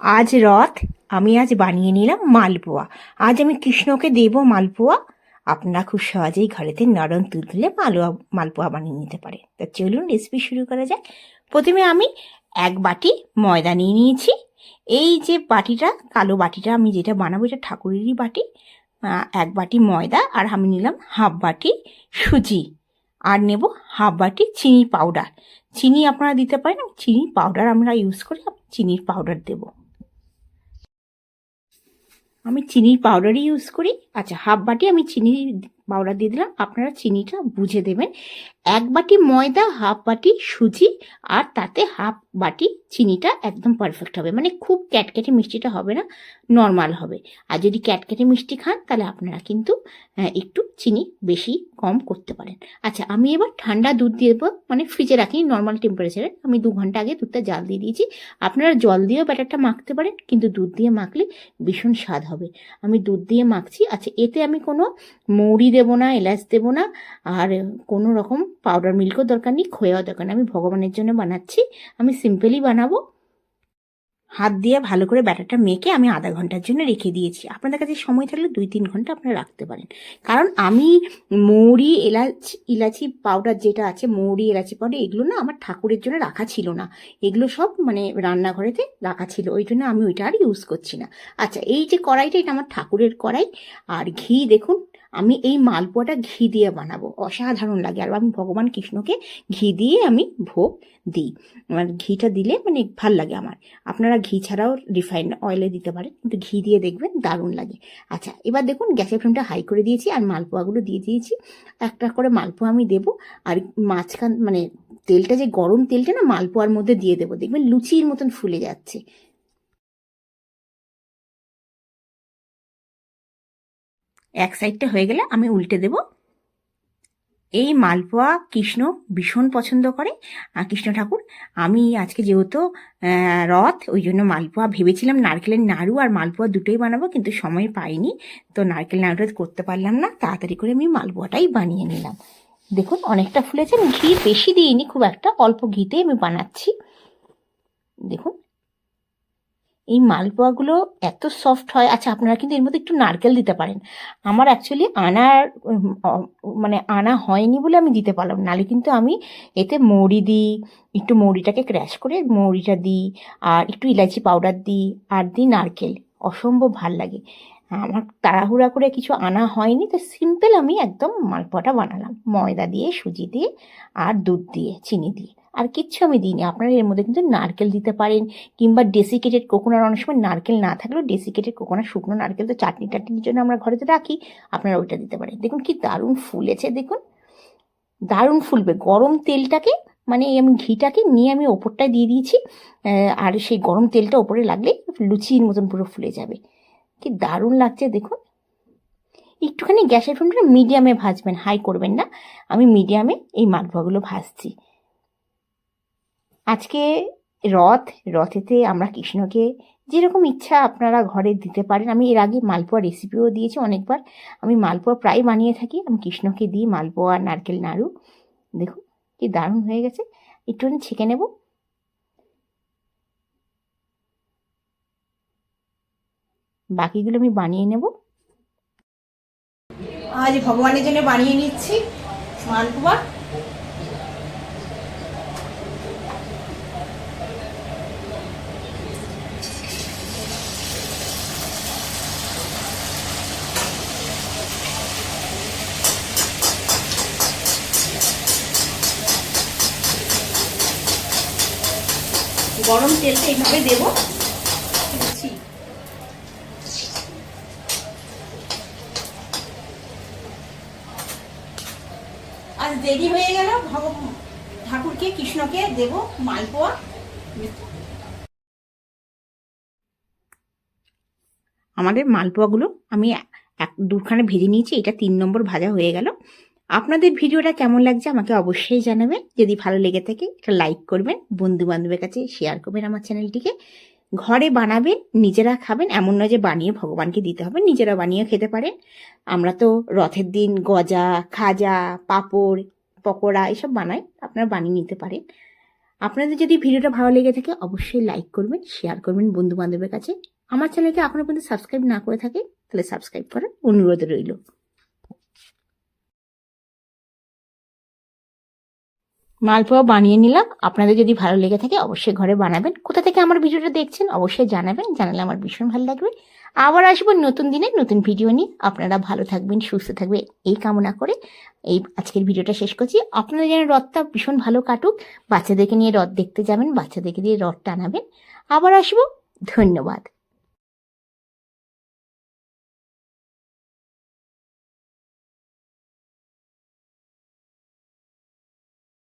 আজ রথ, আমি আজ বানিয়ে নিলাম মালপোয়া। আজ আমি কৃষ্ণকে দেব মালপোয়া। আপনারা খুব সহজেই ঘরেতে নরম তুলতুলে মালপোয়া বানিয়ে নিতে পারে। তা চলুন রেসিপি শুরু করা যাক। প্রথমে আমি 1 বাটি ময়দা নিয়ে নিয়েছি। এই যে বাটিটা, কালো বাটিটা আমি যেটা বানাবো, এটা ঠাকুরেরই বাটি। 1 বাটি ময়দা, আর আমি নিলাম 1/2 বাটি সুজি, আর নেব 1/2 বাটি চিনি পাউডার। চিনি আপনারা দিতে পারেন, চিনি পাউডার আমরা ইউজ করি, চিনির পাউডার দেবো। আমি চিনির পাউডারই ইউজ করি। আচ্ছা, 1/2 বাটি আমি চিনির পাউডার দিয়ে দিলাম। আপনারা চিনিটা বুঝে দেবেন। 1 বাটি ময়দা, 1/2 বাটি সুজি, আর তাতে 1/2 বাটি চিনিটা একদম পারফেক্ট হবে। মানে খুব ক্যাটকেটে মিষ্টিটা হবে না, নর্মাল হবে। আর যদি ক্যাটকেটে মিষ্টি খান তাহলে আপনারা কিন্তু একটু চিনি বেশি কম করতে পারেন। আচ্ছা, আমি এবার ঠান্ডা দুধ দিয়ে দেবো, মানে ফ্রিজে রাখি নর্মাল টেম্পারেচারে। আমি 2 ঘন্টা আগে দুধটা জাল দিয়ে দিয়েছি। আপনারা জল দিয়েও ব্যাটারটা মাখতে পারেন, কিন্তু দুধ দিয়ে মাখলে ভীষণ স্বাদ হবে। আমি দুধ দিয়ে মাখছি। আচ্ছা, এতে আমি কোনো মৌরি দেবো না, এলাচ দেবো না, আর কোনো রকম পাউডার মিল্কও দরকার নেই, খোয়াও দরকার নেই। আমি ভগবানের জন্য বানাচ্ছি, আমি সিম্পলই বানাবো। হাত দিয়ে ভালো করে ব্যাটারটা মেখে আমি আধা ঘন্টার জন্য রেখে দিয়েছি। আপনাদের কাছে সময় থাকলে 2-3 ঘন্টা আপনারা রাখতে পারেন। কারণ আমি মৌরি ইলাচি পাউডার যেটা আছে, মৌরি এলাচি পাউডার, এগুলো না আমার ঠাকুরের জন্য রাখা ছিল না। এগুলো সব মানে রান্নাঘরেতে রাখা ছিল, ওই জন্য আমি ওইটা আর ইউজ করছি না। আচ্ছা, এই যে কড়াইটা, এটা আমার ঠাকুরের কড়াই। আর ঘি দেখুন, আমি এই মালপোয়াটা ঘি দিয়ে বানাবো, অসাধারণ লাগে। আর আমি ভগবান কৃষ্ণকে ঘি দিয়ে আমি ভোগ দিই। আমার ঘিটা দিলে মানে ভাল লাগে আমার। আপনারা ঘি ছাড়াও রিফাইন্ড অয়েলে দিতে পারেন, কিন্তু ঘি দিয়ে দেখবেন দারুণ লাগে। আচ্ছা, এবার দেখুন গ্যাসের ফ্লেমটা হাই করে দিয়েছি, আর মালপোয়াগুলো দিয়ে দিয়েছি। একটা করে মালপোয়া আমি দেবো, আর মাঝখান মানে তেলটা, যে গরম তেলটা না, মালপোয়ার মধ্যে দিয়ে দেবো। দেখবেন লুচির মতন ফুলে যাচ্ছে। এক সাইডটা হয়ে গেলে আমি উল্টে দেবো। এই মালপোয়া কৃষ্ণ ভীষণ পছন্দ করে, কৃষ্ণ ঠাকুর। আমি আজকে যেহেতু রথ, ওই জন্য মালপোয়া ভেবেছিলাম নারকেলের নাড়ু আর মালপোয়া দুটোই বানাবো, কিন্তু সময় পাইনি, তো নারকেল নাড়ুটা করতে পারলাম না। তাড়াতাড়ি করে আমি মালপোয়াটাই বানিয়ে নিলাম। দেখুন অনেকটা ফুলেছে, আমি ঘি বেশি দিইনি, খুব একটা অল্প ঘিতে আমি বানাচ্ছি। দেখুন এই মালপোয়াগুলো এত সফট হয়। আচ্ছা, আপনারা কিন্তু এর মধ্যে একটু নারকেল দিতে পারেন। আমার অ্যাকচুয়ালি মানে আনা হয়নি বলে আমি দিতে পারলাম, নাহলে কিন্তু আমি এতে মৌরি দিই, একটু মৌরিটাকে ক্র্যাশ করে মৌরিটা দিই, আর একটু ইলাচি পাউডার দিই, আর দিই নারকেল। অসম্ভব ভাল লাগে। আমার তাড়াহুড়া করে কিছু আনা হয়নি, তো সিম্পল আমি একদম মালপোয়াটা বানালাম, ময়দা দিয়ে, সুজি দিয়ে, আর দুধ দিয়ে, চিনি দিয়ে। আর কিচ্ছু আমি দিইনি। আপনারা এর মধ্যে কিন্তু নারকেল দিতে পারেন, কিংবা ডেসিকেটেড কোকোনাট। অনেক সময় নারকেল না থাকলেও ডেসিকেটেড কোকোনাট, শুকনো নারকেল তো চাটনি টাটনির জন্য আমরা ঘরেতে রাখি, আপনারা ওইটা দিতে পারেন। দেখুন কি দারুণ ফুলেছে, দেখুন দারুণ ফুলবে। গরম তেলটাকে, মানে আমি ঘিটাকে নিয়ে আমি ওপরটায় দিয়ে দিয়েছি, আর সেই গরম তেলটা ওপরে লাগলে লুচির মতন পুরো ফুলে যাবে। কি দারুণ লাগছে দেখুন। একটুখানি গ্যাসের ফ্লেমটা মিডিয়ামে ভাজবেন, হাই করবেন না। আমি মিডিয়ামে এই মালপোয়াগুলো ভাজছি। আজকে রথেতে আমরা কৃষ্ণকে যেরকম ইচ্ছা আপনারা ঘরে দিতে পারেন। আমি এর আগে মালপোয়া রেসিপিও দিয়েছি অনেকবার। আমি মালপোয়া প্রায় বানিয়ে থাকি, আমি কৃষ্ণকে দিই মালপোয়া, নারকেল নাড়ু। দেখুন কি দারুণ হয়ে গেছে। একটুখানি ছেঁকে নেব। বাকিগুলো আমি বানিয়ে নেব। আজ ভগবানের জন্য বানিয়ে নিচ্ছি মালপোয়া। গরম তেলটা এইভাবে দেবো। আজ দেরি হয়ে গেল, ঠাকুরকে কৃষ্ণকে দেব মালপোয়া। আমাদের মালপোয়াগুলো আমি দুখানে ভেজে নিয়েছি, এটা 3 নম্বর ভাজা হয়ে গেল। আপনাদের ভিডিওটা কেমন লাগছে আমাকে অবশ্যই জানাবেন। যদি ভালো লেগে থাকে একটা লাইক করবেন, বন্ধু বান্ধবের কাছে শেয়ার করবেন আমার চ্যানেলটিকে। ঘরে বানাবেন, নিজেরা খাবেন, এমন নয় যে বানিয়ে ভগবানকে দিতে হবে, নিজেরা বানিয়ে খেতে পারেন। আমরা তো রথের দিন গজা, খাজা, পাঁপড়, পকোড়া এসব বানাই, আপনারা বানিয়ে নিতে পারেন। আপনাদের যদি ভিডিওটা ভালো লেগে থাকে অবশ্যই লাইক করবেন, শেয়ার করবেন বন্ধু বান্ধবের কাছে। আমার চ্যানেলকে এখনো পর্যন্ত সাবস্ক্রাইব না করে থাকে তাহলে সাবস্ক্রাইব করার অনুরোধ রইল। মালপোয়া বানিয়ে নিলাম। আপনাদের যদি ভালো লেগে থাকে অবশ্যই ঘরে বানাবেন। কোথা থেকে আমার ভিডিওটা দেখছেন অবশ্যই জানাবেন, জানালে আমার ভীষণ ভালো লাগবে। আবার আসবো নতুন দিনে নতুন ভিডিও নিয়ে। আপনারা ভালো থাকবেন, সুস্থ থাকবেন এই কামনা করে এই আজকের ভিডিওটা শেষ করছি। আপনাদের যেন রথটা ভীষণ ভালো কাটুক। বাচ্চাদেরকে নিয়ে রথ দেখতে যাবেন, বাচ্চাদেরকে দিয়ে রথ টানাবেন। আবার আসবো। ধন্যবাদ।